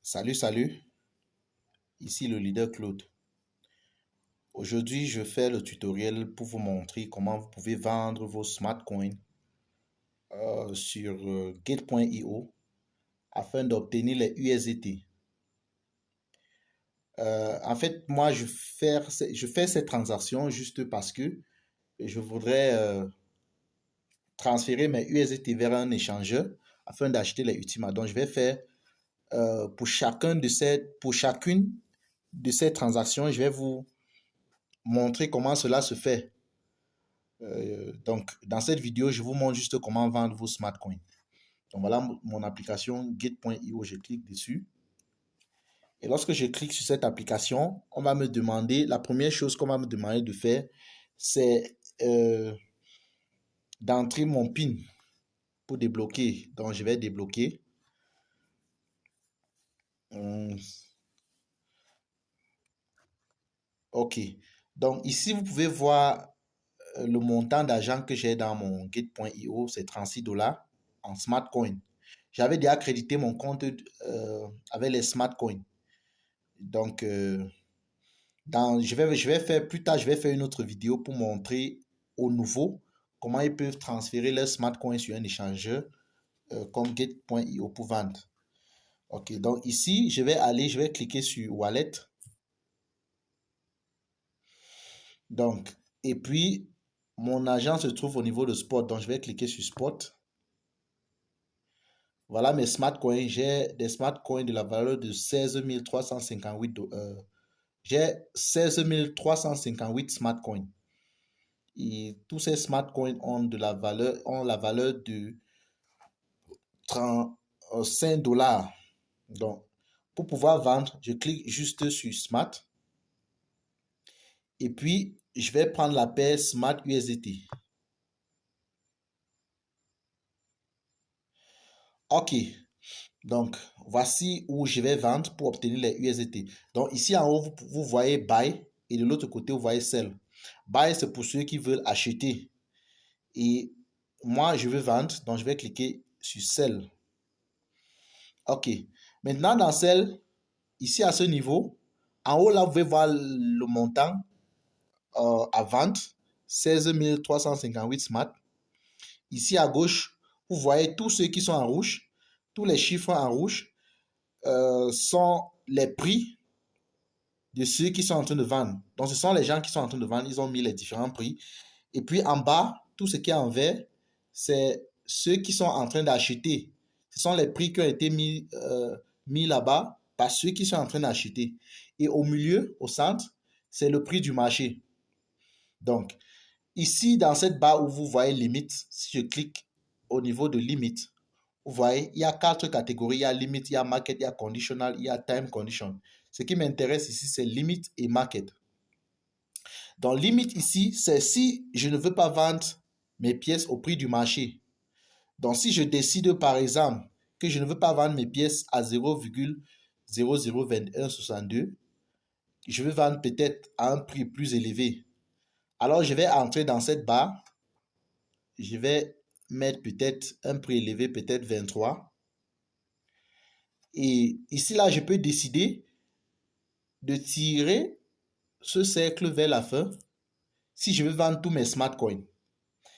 Salut, ici le leader Claude. Aujourd'hui, je fais le tutoriel pour vous montrer comment vous pouvez vendre vos smart coins sur Gate.io afin d'obtenir les USDT. En fait, moi, je fais cette transaction juste parce que je voudrais transférer mes USDT vers un échangeur afin d'acheter les Ultimas. Donc, je vais faire pour chacune de ces transactions, je vais vous montrer comment cela se fait. Donc, dans cette vidéo, je vous montre juste comment vendre vos smart coins. Donc, voilà mon application Gate.io. Je clique dessus. Et lorsque je clique sur cette application, on va me demander, la première chose qu'on va me demander de faire, c'est d'entrer mon PIN pour débloquer. Donc, je vais débloquer. OK. Donc, ici, vous pouvez voir le montant d'argent que j'ai dans mon Gate.io, c'est 36 $ en smart coin. J'avais déjà crédité mon compte avec les smart coins. Donc, je vais faire plus tard, je vais faire une autre vidéo pour montrer aux nouveaux comment ils peuvent transférer leurs smart coins sur un échangeur comme Gate.io pour vendre. Ok, donc ici, je vais cliquer sur Wallet. Donc, et puis, mon argent se trouve au niveau de Spot. Donc, je vais cliquer sur Spot. Voilà mes smart coins. J'ai des smart coins de la valeur de 16 358 $. J'ai 16 358 smart coins. Et tous ces smart coins ont la valeur de 35 $. Donc, pour pouvoir vendre, je clique juste sur Smart. Et puis, je vais prendre la paire Smart USDT. OK. Donc, voici où je vais vendre pour obtenir les USDT. Donc, ici en haut, vous voyez Buy et de l'autre côté, vous voyez Sell. Buy, c'est pour ceux qui veulent acheter. Et moi, je veux vendre, donc je vais cliquer sur Sell. OK. Maintenant, dans Sell, ici à ce niveau, en haut, là, vous pouvez voir le montant à vendre, 16 358 smart. Ici à gauche, vous voyez tous ceux qui sont en rouge. Tous les chiffres en rouge sont les prix de ceux qui sont en train de vendre. Donc, ce sont les gens qui sont en train de vendre. Ils ont mis les différents prix. Et puis, en bas, tout ce qui est en vert, c'est ceux qui sont en train d'acheter. Ce sont les prix qui ont été mis là-bas par ceux qui sont en train d'acheter. Et au milieu, au centre, c'est le prix du marché. Donc, ici, dans cette barre où vous voyez limite, si je clique au niveau de limite, vous voyez, il y a 4 catégories. Il y a limite, il y a market, il y a conditional, il y a time condition. Ce qui m'intéresse ici, c'est limite et market. Donc, limite ici, c'est si je ne veux pas vendre mes pièces au prix du marché. Donc, si je décide, par exemple, que je ne veux pas vendre mes pièces à 0,002162, je veux vendre peut-être à un prix plus élevé. Alors, je vais entrer dans cette barre. Je vais mettre peut-être un prix élevé, peut-être 23. Et ici, là, je peux décider de tirer ce cercle vers la fin si je veux vendre tous mes smart coins.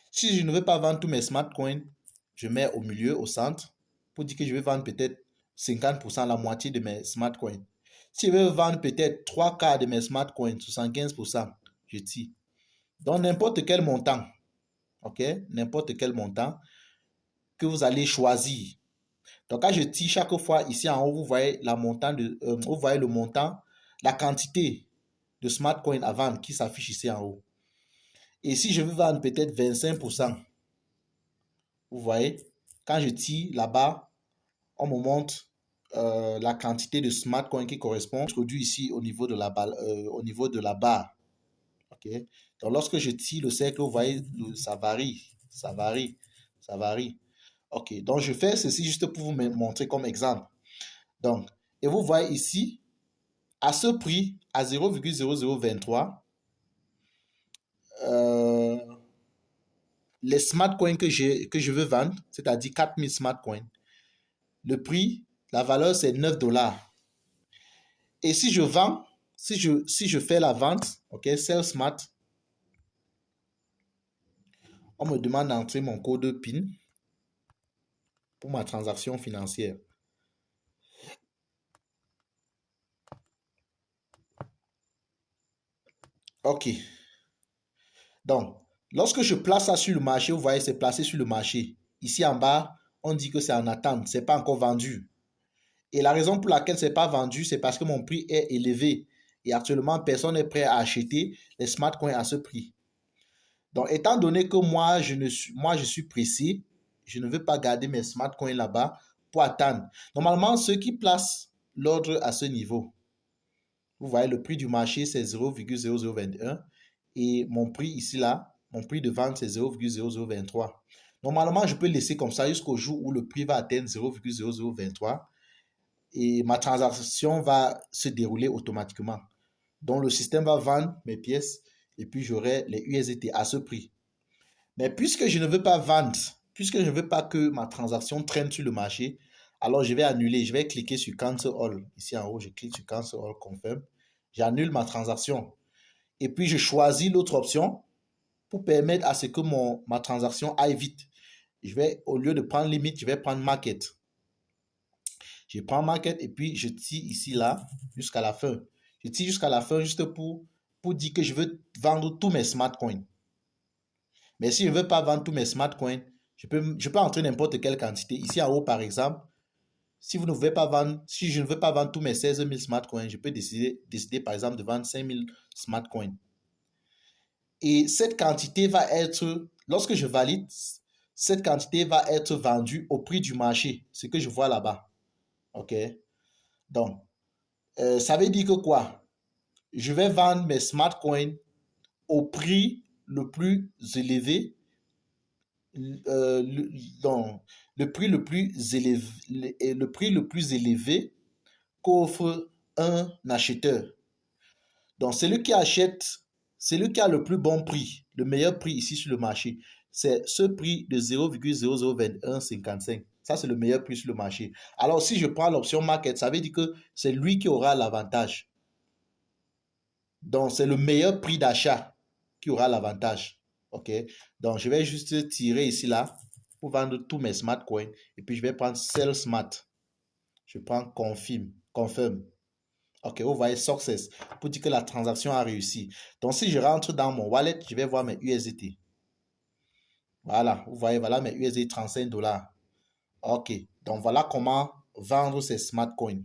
Si je ne veux pas vendre tous mes smart coins, je mets au milieu, au centre, pour dire que je vais vendre peut-être 50%, la moitié de mes smart coins. Si je veux vendre peut-être 3/4 de mes smart coins, 75%, je tire. Donc, n'importe quel montant, ok, n'importe quel montant que vous allez choisir. Donc, quand je tire chaque fois, ici en haut, vous voyez, vous voyez le montant, la quantité de smart coin à vendre qui s'affiche ici en haut. Et si je veux vendre peut-être 25%, vous voyez, quand je tire là-bas, on me montre la quantité de smart coin qui correspond. Introduit ici au niveau de la barre. Ok. Donc, lorsque je tire le cercle, vous voyez, ça varie. Ok, donc je fais ceci juste pour vous montrer comme exemple. Donc, et vous voyez ici, à ce prix, à 0,0023, les smart coins que je veux vendre, c'est-à-dire 4000 smart coins, le prix, la valeur, c'est 9 $. Et si je vends, si je fais la vente, ok, sell smart, on me demande d'entrer mon code PIN pour ma transaction financière. Ok. Donc, lorsque je place ça sur le marché, vous voyez, c'est placé sur le marché. Ici en bas, on dit que c'est en attente, c'est pas encore vendu. Et la raison pour laquelle c'est pas vendu, c'est parce que mon prix est élevé. Et actuellement, personne n'est prêt à acheter les smart coins à ce prix. Donc, étant donné que moi, je suis pressé, je ne veux pas garder mes smart coins là-bas pour attendre. Normalement, ceux qui placent l'ordre à ce niveau, vous voyez, le prix du marché, c'est 0,0021 et mon prix ici, là, mon prix de vente, c'est 0,0023. Normalement, je peux laisser comme ça jusqu'au jour où le prix va atteindre 0,0023 et ma transaction va se dérouler automatiquement. Donc, le système va vendre mes pièces et puis j'aurai les USDT à ce prix. Mais puisque je ne veux pas vendre, puisque je ne veux pas que ma transaction traîne sur le marché, alors je vais annuler, je vais cliquer sur Cancel All. Ici en haut, je clique sur Cancel All Confirm. J'annule ma transaction. Et puis, je choisis l'autre option pour permettre à ce que ma transaction aille vite. Je vais, au lieu de prendre limite, je vais prendre Market. Je prends Market et puis je tire ici, là, jusqu'à la fin. Je tire jusqu'à la fin juste pour dire que je veux vendre tous mes smart coins. Mais si je ne veux pas vendre tous mes smart coins, je peux entrer n'importe quelle quantité. Ici en haut, par exemple, si vous ne pouvez pas vendre, si je ne veux pas vendre tous mes 16 000 smart coins, je peux décider par exemple de vendre 5 000 smart coins. Et cette quantité va être, lorsque je valide, cette quantité va être vendue au prix du marché, ce que je vois là-bas. OK? Donc, ça veut dire que quoi? Je vais vendre mes smart coins au prix le plus élevé, donc, le prix le plus élevé qu'offre un acheteur. Donc, celui qui achète, celui qui a le plus bon prix, le meilleur prix ici sur le marché, c'est ce prix de 0,002155. Ça, c'est le meilleur prix sur le marché. Alors, si je prends l'option market, ça veut dire que c'est lui qui aura l'avantage. Donc, c'est le meilleur prix d'achat qui aura l'avantage. OK? Donc, je vais juste tirer ici, là, pour vendre tous mes smart coins. Et puis, je vais prendre Sell Smart. Je prends Confirm. OK, vous voyez Success pour dire que la transaction a réussi. Donc, si je rentre dans mon wallet, je vais voir mes USDT. Voilà, vous voyez, mes USDT 35 $. OK, donc voilà comment vendre ces smart coins.